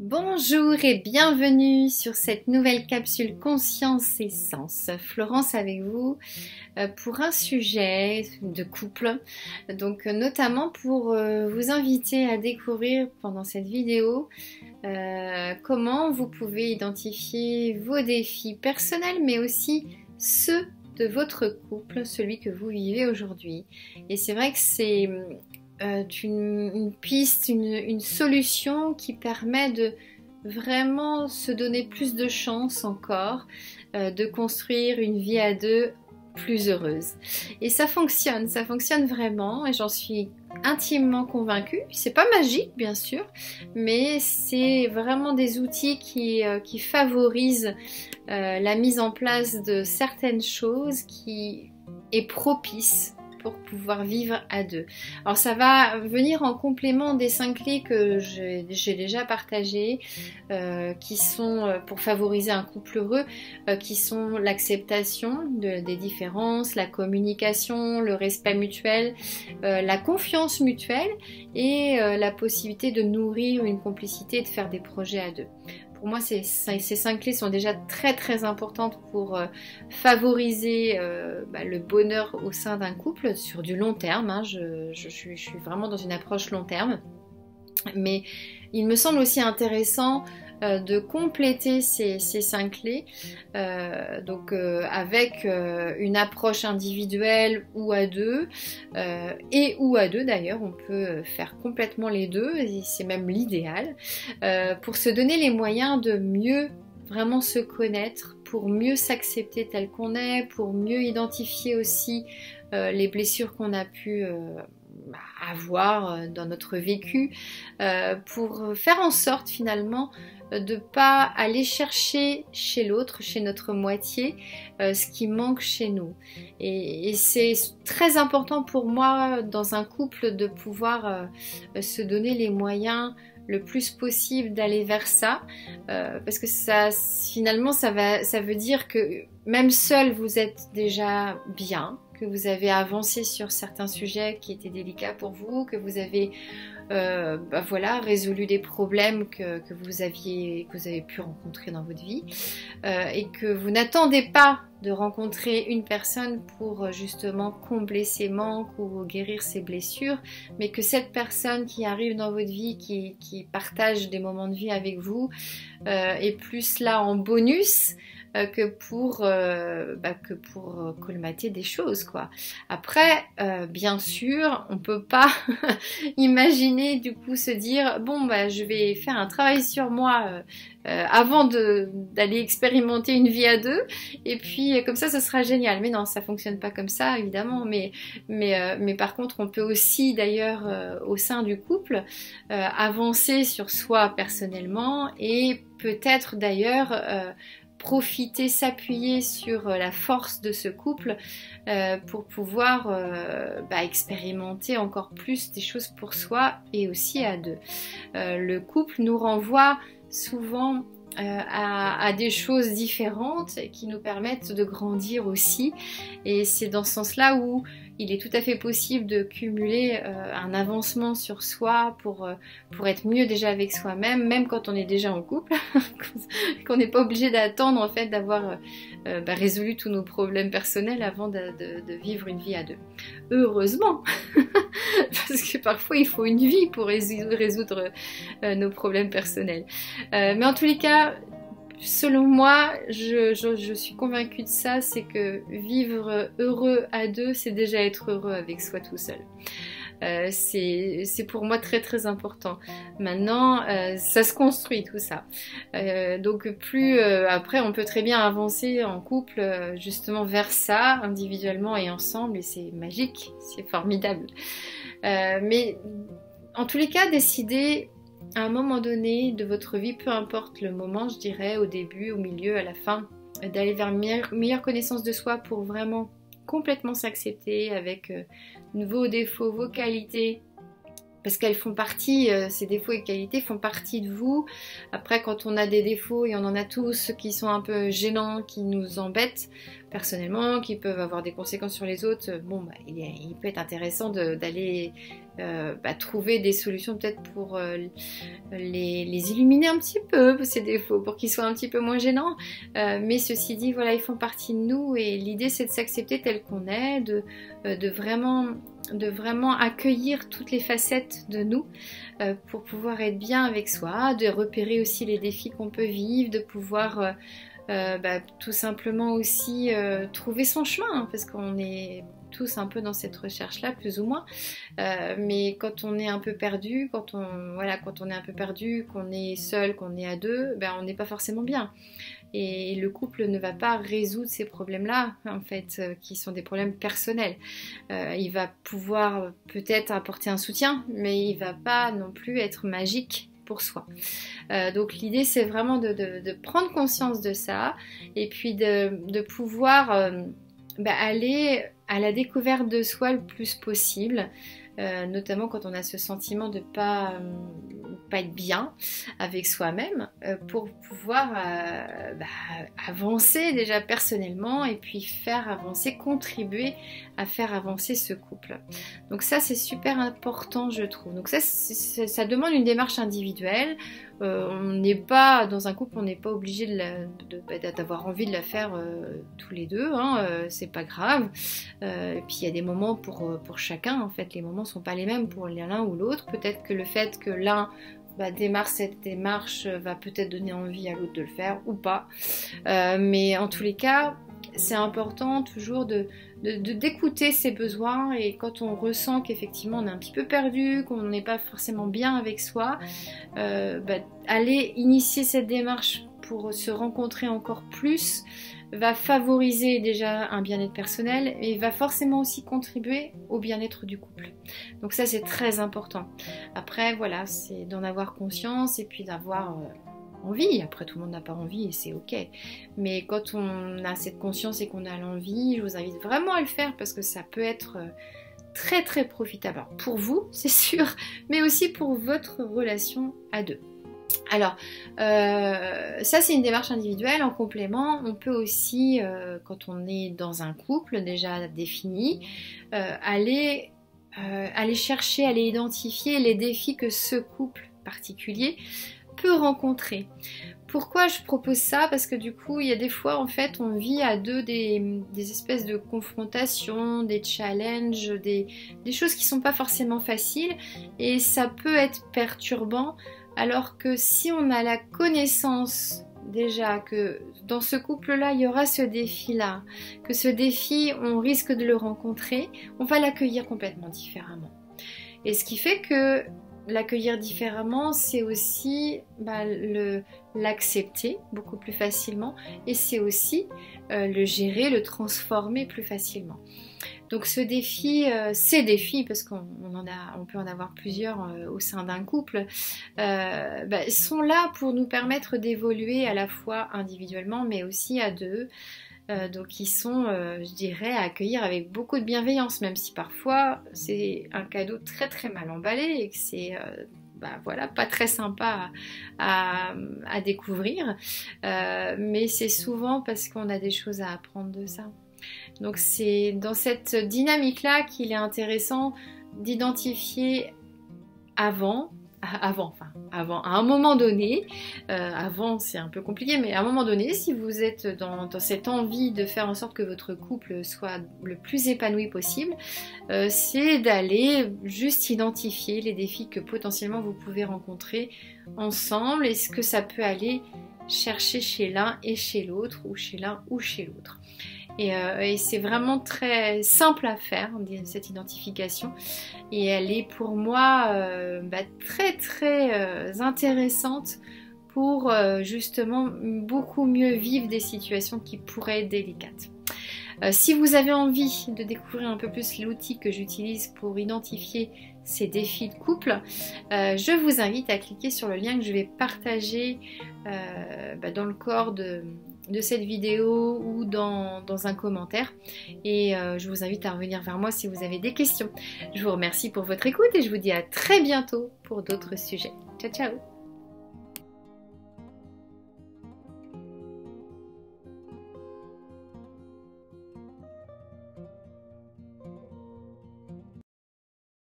Bonjour et bienvenue sur cette nouvelle capsule Conscience et Sens. Florence avec vous pour un sujet de couple, donc notamment pour vous inviter à découvrir pendant cette vidéo comment vous pouvez identifier vos défis personnels mais aussi ceux de votre couple, celui que vous vivez aujourd'hui. Et c'est vrai que c'est une piste, une solution qui permet de vraiment se donner plus de chance encore de construire une vie à deux plus heureuse. Et ça fonctionne vraiment et j'en suis intimement convaincue. C'est pas magique bien sûr, mais c'est vraiment des outils qui favorisent la mise en place de certaines choses qui est propice pour pouvoir vivre à deux. Alors ça va venir en complément des 5 clés que j'ai déjà partagées, qui sont pour favoriser un couple heureux, qui sont l'acceptation des différences, la communication, le respect mutuel, la confiance mutuelle et la possibilité de nourrir une complicité et de faire des projets à deux. Pour moi, ces 5 clés sont déjà très importantes pour favoriser le bonheur au sein d'un couple sur du long terme. Hein. Je suis vraiment dans une approche long terme. Mais il me semble aussi intéressant de compléter ces 5 clés avec une approche individuelle ou à deux ou à deux d'ailleurs, on peut faire complètement les deux et c'est même l'idéal pour se donner les moyens de mieux vraiment se connaître, pour mieux s'accepter tel qu'on est, pour mieux identifier aussi les blessures qu'on a pu avoir dans notre vécu, pour faire en sorte finalement de pas aller chercher chez l'autre, chez notre moitié, ce qui manque chez nous. Et c'est très important pour moi dans un couple de pouvoir se donner les moyens le plus possible d'aller vers ça, parce que ça finalement ça veut dire que même seul vous êtes déjà bien, que vous avez avancé sur certains sujets qui étaient délicats pour vous, que vous avez résolu des problèmes que vous avez pu rencontrer dans votre vie, et que vous n'attendez pas de rencontrer une personne pour justement combler ses manques ou guérir ses blessures, mais que cette personne qui arrive dans votre vie, qui partage des moments de vie avec vous, est plus là en bonus que pour colmater des choses, quoi. Après, bien sûr, on peut pas imaginer du coup se dire bon je vais faire un travail sur moi avant d'aller expérimenter une vie à deux et puis comme ça sera génial. Mais non, ça fonctionne pas comme ça évidemment, mais par contre on peut aussi d'ailleurs au sein du couple avancer sur soi personnellement et peut-être d'ailleurs profiter, s'appuyer sur la force de ce couple pour pouvoir expérimenter encore plus des choses pour soi et aussi à deux. Le couple nous renvoie souvent à des choses différentes qui nous permettent de grandir aussi, et c'est dans ce sens-là où il est tout à fait possible de cumuler un avancement sur soi pour être mieux déjà avec soi-même, même quand on est déjà en couple, qu'on n'est pas obligé d'attendre en fait d'avoir résolu tous nos problèmes personnels avant de vivre une vie à deux. Heureusement, parce que parfois il faut une vie pour résoudre nos problèmes personnels. Mais en tous les cas, selon moi, je suis convaincue de ça, c'est que vivre heureux à deux, c'est déjà être heureux avec soi tout seul. C'est pour moi très important. Maintenant, ça se construit tout ça. Donc après, on peut très bien avancer en couple justement vers ça, individuellement et ensemble, et c'est magique, c'est formidable. Mais en tous les cas, décider à un moment donné de votre vie, peu importe le moment, je dirais, au début, au milieu, à la fin, d'aller vers une meilleure connaissance de soi pour vraiment complètement s'accepter avec vos défauts, vos qualités, parce qu'elles font partie, ces défauts et qualités font partie de vous. Après, quand on a des défauts, et on en a tous qui sont un peu gênants, qui nous embêtent personnellement, qui peuvent avoir des conséquences sur les autres, bon, bah, il peut être intéressant d'aller trouver des solutions peut-être pour les illuminer un petit peu, ces défauts, pour qu'ils soient un petit peu moins gênants. Mais ceci dit, voilà, ils font partie de nous, et l'idée c'est de s'accepter tel qu'on est, de vraiment accueillir toutes les facettes de nous pour pouvoir être bien avec soi, de repérer aussi les défis qu'on peut vivre, de pouvoir tout simplement aussi trouver son chemin, hein, parce qu'on est tous un peu dans cette recherche-là, plus ou moins. Mais quand on est un peu perdu, quand on est un peu perdu, qu'on est seul, qu'on est à deux, on n'est pas forcément bien. Et le couple ne va pas résoudre ces problèmes-là, en fait, qui sont des problèmes personnels. Il va pouvoir peut-être apporter un soutien, mais il ne va pas non plus être magique pour soi. Donc l'idée, c'est vraiment de prendre conscience de ça, et puis de pouvoir aller à la découverte de soi le plus possible. Notamment quand on a ce sentiment de pas être bien avec soi-même, pour pouvoir avancer déjà personnellement, et puis contribuer à faire avancer ce couple. Donc ça, c'est super important, je trouve. Donc ça demande une démarche individuelle. On n'est pas dans un couple, on n'est pas obligé d'avoir envie de la faire tous les deux, hein, c'est pas grave. Et puis il y a des moments pour chacun, en fait, les moments sont pas les mêmes pour l'un ou l'autre. Peut-être que le fait que l'un démarre cette démarche va peut-être donner envie à l'autre de le faire ou pas. Mais en tous les cas, c'est important toujours d'écouter ses besoins, et quand on ressent qu'effectivement on est un petit peu perdu, qu'on n'est pas forcément bien avec soi, aller initier cette démarche pour se rencontrer encore plus va favoriser déjà un bien-être personnel, et va forcément aussi contribuer au bien-être du couple. Donc ça, c'est très important. Après, voilà, c'est d'en avoir conscience, et puis d'avoir envie. Après, tout le monde n'a pas envie, et c'est ok. Mais quand on a cette conscience et qu'on a l'envie, je vous invite vraiment à le faire, parce que ça peut être très très profitable. Alors, pour vous, c'est sûr, mais aussi pour votre relation à deux. Alors, ça c'est une démarche individuelle. En complément, on peut aussi, quand on est dans un couple déjà défini, aller chercher, aller identifier les défis que ce couple particulier peut rencontrer. Pourquoi je propose ça? Parce que du coup, il y a des fois, en fait, on vit à deux des espèces de confrontations, des challenges, des choses qui sont pas forcément faciles, et ça peut être perturbant. Alors que si on a la connaissance déjà que dans ce couple-là, il y aura ce défi-là, que ce défi, on risque de le rencontrer, on va l'accueillir complètement différemment. Et ce qui fait que l'accueillir différemment, c'est aussi l'accepter beaucoup plus facilement, et c'est aussi le gérer, le transformer plus facilement. Donc ce défi, ces défis, parce qu'on peut en avoir plusieurs au sein d'un couple, sont là pour nous permettre d'évoluer à la fois individuellement, mais aussi à deux. Donc ils sont, je dirais, à accueillir avec beaucoup de bienveillance, même si parfois c'est un cadeau très très mal emballé, et que c'est pas très sympa à découvrir. Mais c'est souvent parce qu'on a des choses à apprendre de ça. Donc c'est dans cette dynamique-là qu'il est intéressant d'identifier à un moment donné, avant c'est un peu compliqué, mais à un moment donné, si vous êtes dans cette envie de faire en sorte que votre couple soit le plus épanoui possible, c'est d'aller juste identifier les défis que potentiellement vous pouvez rencontrer ensemble, et ce que ça peut aller chercher chez l'un et chez l'autre, ou chez l'un ou chez l'autre. Et c'est vraiment très simple à faire, cette identification, et elle est pour moi très très intéressante pour justement beaucoup mieux vivre des situations qui pourraient être délicates. Si vous avez envie de découvrir un peu plus l'outil que j'utilise pour identifier ces défis de couple, je vous invite à cliquer sur le lien que je vais partager dans le corps de cette vidéo ou dans un commentaire. Et je vous invite à revenir vers moi si vous avez des questions. Je vous remercie pour votre écoute et je vous dis à très bientôt pour d'autres sujets. Ciao, ciao!